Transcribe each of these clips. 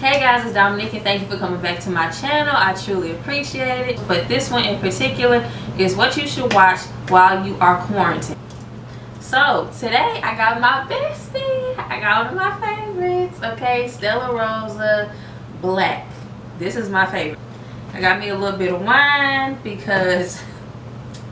Hey guys, it's Dominique and thank you for coming back to my channel. I truly appreciate it. But this one in particular is what you should watch while you are quarantined. So today I got my bestie. I got one of my favorites. Okay, Stella Rosa Black. This is my favorite. I got me a little bit of wine because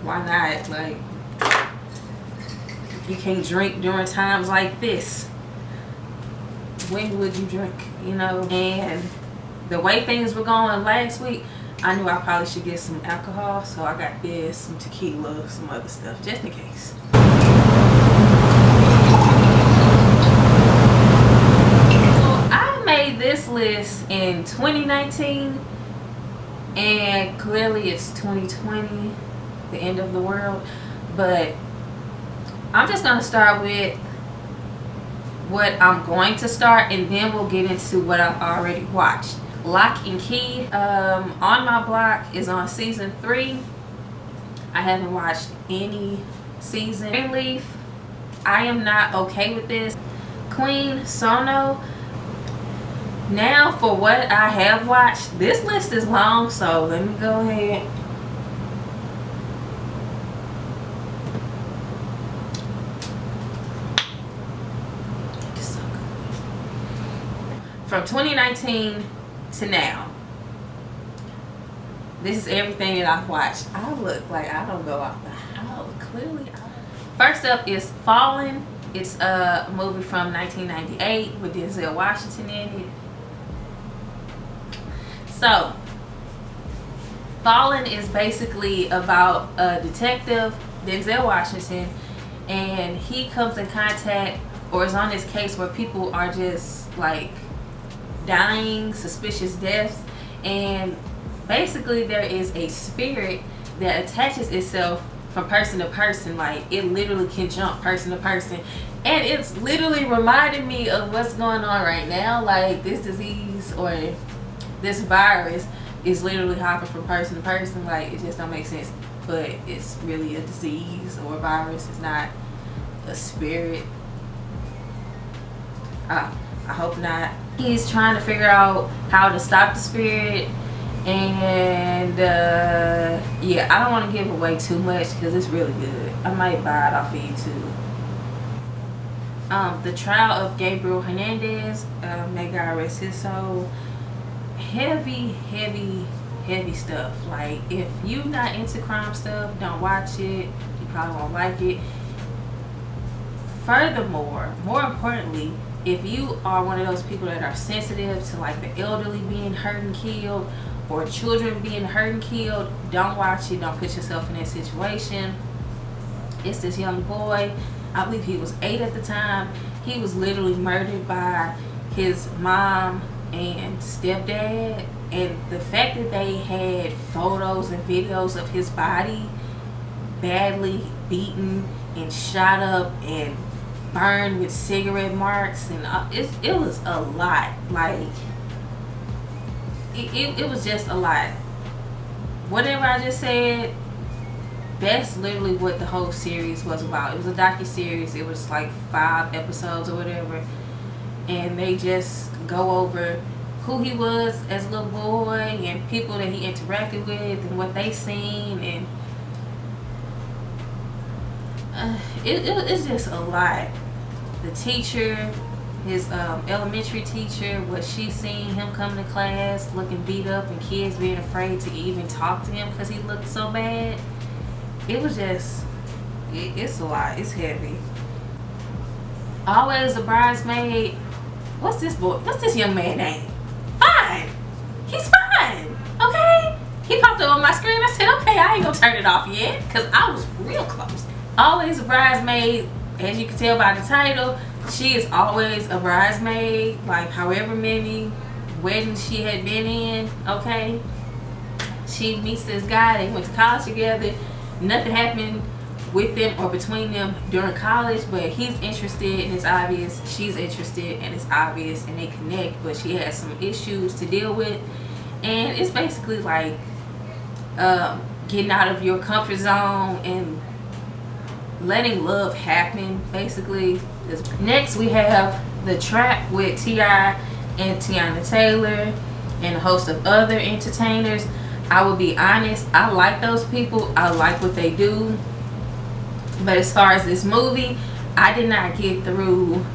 why not? Like, you can't drink during times like this. When would you drink, you know? And the way things were going last week, I knew I probably should get some alcohol, so I got this, some tequila, some other stuff, just in case. So I made this list in 2019, and clearly it's 2020, the end of the world, but I'm just gonna start with what I'm going to start, and then we'll get into what I've already watched. Lock and Key on my block is on season 3. I haven't watched any season. Greenleaf, I am not okay with this. Queen Sono. Now for what I have watched, this list is long, so let me go ahead. From 2019 to now, this is everything that I've watched. I look like I don't go out the house. Clearly. First up is Fallen. It's a movie from 1998 with Denzel Washington in it. So, Fallen is basically about a detective, Denzel Washington, and he comes in contact or is on this case where people are just like dying, suspicious deaths, and basically there is a spirit that attaches itself from person to person. Like, it literally can jump person to person, and it's literally reminding me of what's going on right now. Like, this disease or this virus is literally hopping from person to person. Like, it just don't make sense, but it's really a disease or a virus. It's not a spirit. I hope not. He's trying to figure out how to stop the spirit, and yeah, I don't want to give away too much because it's really good. I might buy it off of YouTube. The Trial of Gabriel Hernandez, may God rest his soul. Heavy stuff. Like, if you're not into crime stuff, don't watch it. You probably won't like it. Furthermore, more importantly, if you are one of those people that are sensitive to like the elderly being hurt and killed or children being hurt and killed, don't watch it. Don't put yourself in that situation. It's this young boy, I believe he was 8 at the time. He was literally murdered by his mom and stepdad, and the fact that they had photos and videos of his body badly beaten and shot up and burned with cigarette marks, and it was a lot. Like, it was just a lot. Whatever I just said, that's literally what the whole series was about. It was a docu-series. It was like 5 episodes or whatever, and they just go over who he was as a little boy and people that he interacted with and what they seen, and it's just a lot. The teacher, his elementary teacher, what she seen him coming to class looking beat up and kids being afraid to even talk to him because he looked so bad. It was just, it's a lot. It's heavy. Always a Bridesmaid. What's this young man name? Fine. He's fine. Okay? He popped up on my screen. I said, okay, I ain't gonna turn it off yet because I was real close. Always a Bridesmaid. As you can tell by the title, she is always a bridesmaid. Like, however many weddings she had been in, okay? She meets this guy. They went to college together. Nothing happened with them or between them during college, but he's interested and it's obvious. She's interested and it's obvious, and they connect, but she has some issues to deal with. And it's basically like getting out of your comfort zone and letting love happen, basically. Next we have The Trap with T.I. and Tiana Taylor and a host of other entertainers. I will be honest, I like those people. I like what they do. But as far as this movie, I did not get through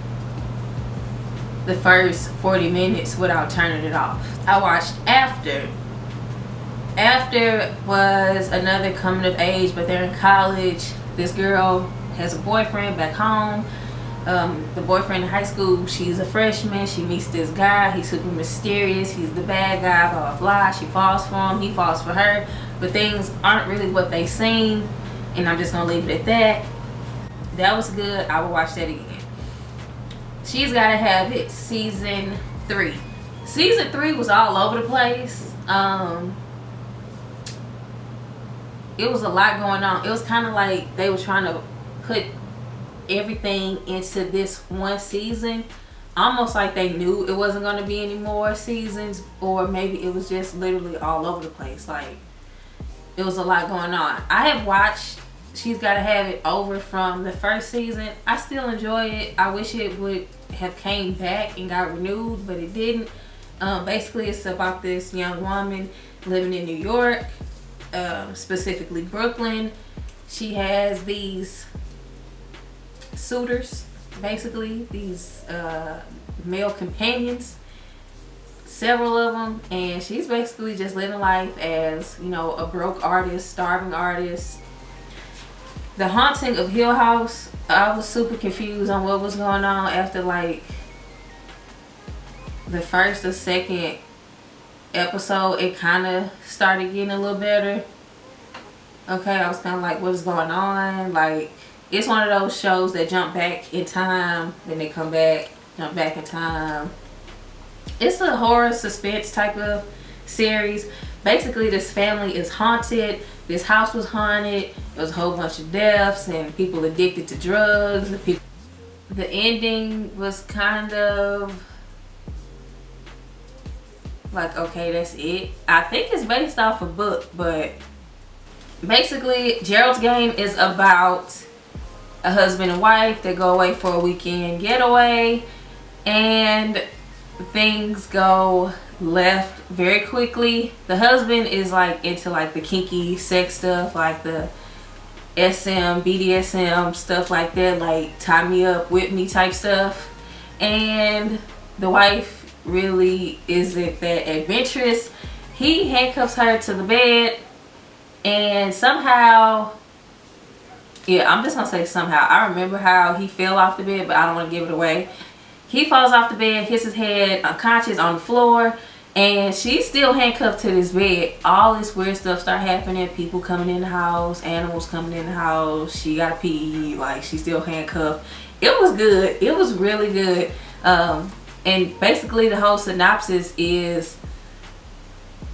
the first 40 minutes without turning it off. I watched After. After was another coming of age, but they're in college. This girl has a boyfriend back home. The boyfriend in high school, she's a freshman. She meets this guy. He's super mysterious. He's the bad guy, blah, blah, blah. She falls for him. He falls for her. But things aren't really what they seem. And I'm just going to leave it at that. That was good. I will watch that again. She's Gotta Have It, season 3. Season 3 was all over the place. It was a lot going on. It was kind of like they were trying to put everything into this one season, almost like they knew it wasn't going to be any more seasons, or maybe it was just literally all over the place. Like, it was a lot going on. I have watched She's Gotta Have It over from the first season. I still enjoy it. I wish it would have came back and got renewed, but it didn't. Basically, it's about this young woman living in New York, specifically Brooklyn. She has these suitors, basically these male companions, several of them, and she's basically just living life as, you know, a broke artist, starving artist. The Haunting of Hill House, I was super confused on what was going on after like the first or second episode. It kind of started getting a little better. Okay, I was kind of like, what is going on? Like, it's one of those shows that jump back in time, then they come back, jump back in time. It's a horror suspense type of series. Basically, this family is haunted. This house was haunted. There was a whole bunch of deaths and people addicted to drugs. The ending was kind of like, okay, that's it. I think it's based off a book, but basically, Geralds Game is about a husband and wife that go away for a weekend getaway, and things go left very quickly. The husband is like into like the kinky sex stuff, like the SM, BDSM stuff like that, like tie me up, whip me type stuff, and the wife really isn't that adventurous. He handcuffs her to the bed, and somehow, yeah, I'm just gonna say somehow. I remember how he fell off the bed, but I don't want to give it away. He falls off the bed, hits his head unconscious on the floor, and she's still handcuffed to this bed. All this weird stuff start happening. People coming in the house, animals coming in the house. She gotta pee, like she's still handcuffed. It was good. It was really good. And basically the whole synopsis is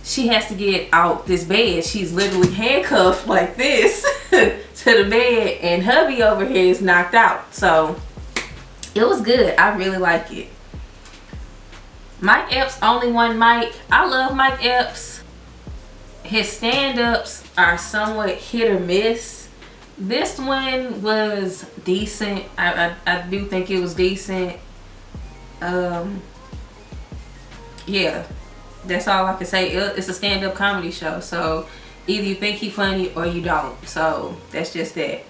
she has to get out this bed. She's literally handcuffed like this to the bed, and hubby over here is knocked out. So it was good. I really like it. Mike Epps, Only One Mike. I love Mike Epps. His stand-ups are somewhat hit or miss. This one was decent. I do think it was decent. Yeah, that's all I can say. It's a stand-up comedy show, so either you think he's funny or you don't. So that's just that.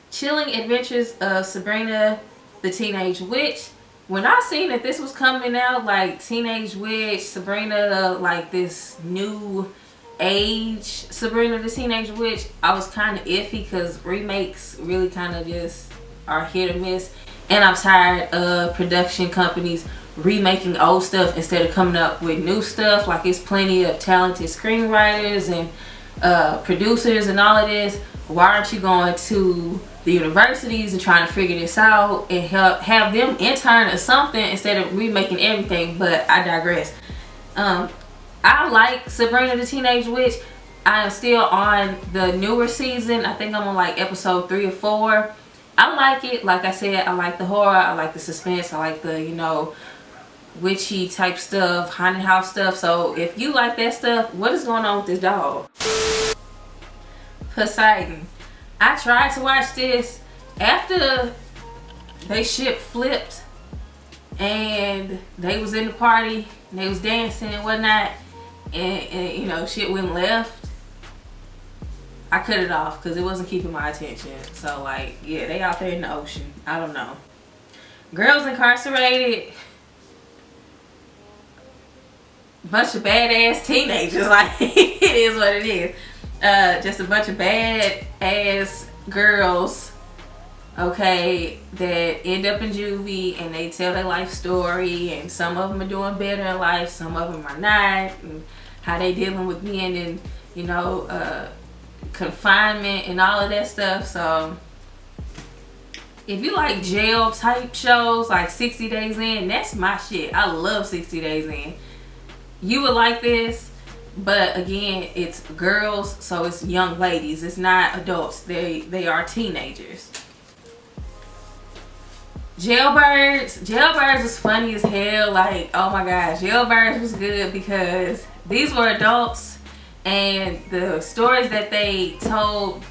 Chilling Adventures of Sabrina the Teenage Witch. When I seen that this was coming out, like Teenage Witch, Sabrina, like this new age Sabrina the Teenage Witch, I was kind of iffy because remakes really kind of just are hit or miss. And I'm tired of production companies remaking old stuff instead of coming up with new stuff. Like, it's plenty of talented screenwriters and producers and all of this. Why aren't you going to the universities and trying to figure this out and have them intern or something instead of remaking everything? But I digress. I like Sabrina the Teenage Witch. I am still on the newer season. I think I'm on like episode 3 or 4. I like it. Like I said, I like the horror. I like the suspense. I like the, you know, witchy type stuff, haunted house stuff. So if you like that stuff, what is going on with this dog? Poseidon. I tried to watch this after they ship flipped. and they was in the party and they was dancing and whatnot, and you know, shit went left. I cut it off because it wasn't keeping my attention. So like, yeah, they out there in the ocean. I don't know. Girls incarcerated. Bunch of badass teenagers. Like, it is what it is. Just a bunch of bad ass girls, okay, that end up in juvie and they tell their life story, and some of them are doing better in life, some of them are not, and how they dealing with being in, you know, confinement and all of that stuff. So if you like jail type shows like 60 Days In, that's my shit. I love 60 Days In. You would like this, but again, it's girls, so it's young ladies. It's not adults. They are teenagers. Jailbirds. Jailbirds was funny as hell. Like, oh my gosh, Jailbirds was good because these were adults, and the stories that they told,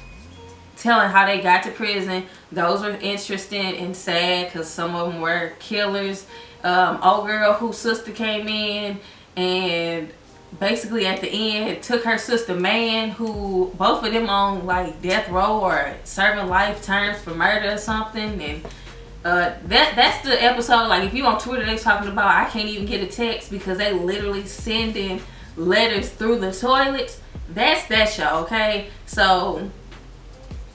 telling how they got to prison, those were interesting and sad because some of them were killers. Old girl whose sister came in and basically at the end took her sister man, who both of them on like death row or serving life terms for murder or something. And that's the episode. Like, if you on Twitter, they talking about I can't even get a text because they literally sending letters through the toilets. That's that show, okay? So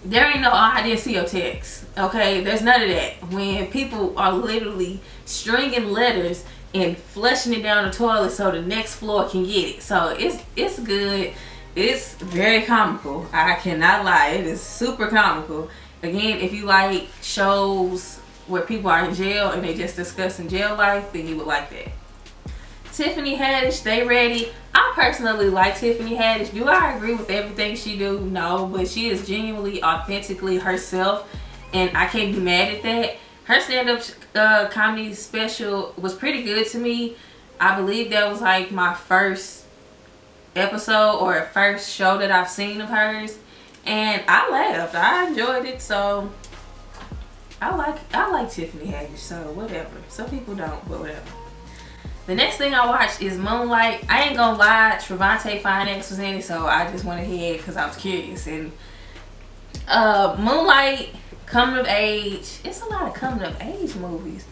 there ain't no, oh, I didn't see your text, okay? There's none of that. When people are literally stringing letters and flushing it down the toilet so the next floor can get it. So it's good. It's very comical. I cannot lie. It is super comical. Again, if you like shows where people are in jail and they just discussing jail life, then you would like that. Tiffany Haddish, They Ready. I personally like Tiffany Haddish. Do I agree with everything she do? No, but she is genuinely, authentically herself, and I can't be mad at that. Her stand-up comedy special was pretty good to me. I believe that was like my first episode or first show that I've seen of hers, and I laughed. I enjoyed it. So I like Tiffany Haddish. So whatever. Some people don't, but whatever. The next thing I watched is Moonlight. I ain't gonna lie, Trevante Finex was in it, so I just went ahead because I was curious. And Moonlight, coming of age. It's a lot of coming of age movies.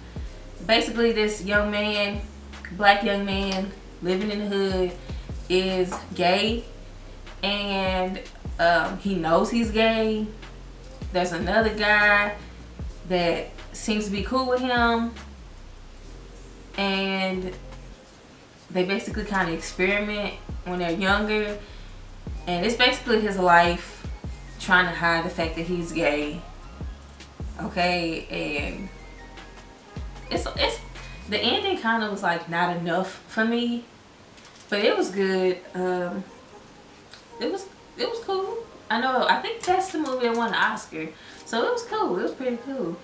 Basically, this young man, black young man living in the hood, is gay, and he knows he's gay. There's another guy that seems to be cool with him, and they basically kind of experiment when they're younger, and it's basically his life trying to hide the fact that he's gay. Okay, and it's the ending kind of was like not enough for me, but it was good. It was cool. I think that's the movie that won the Oscar, so it was cool. It was pretty cool.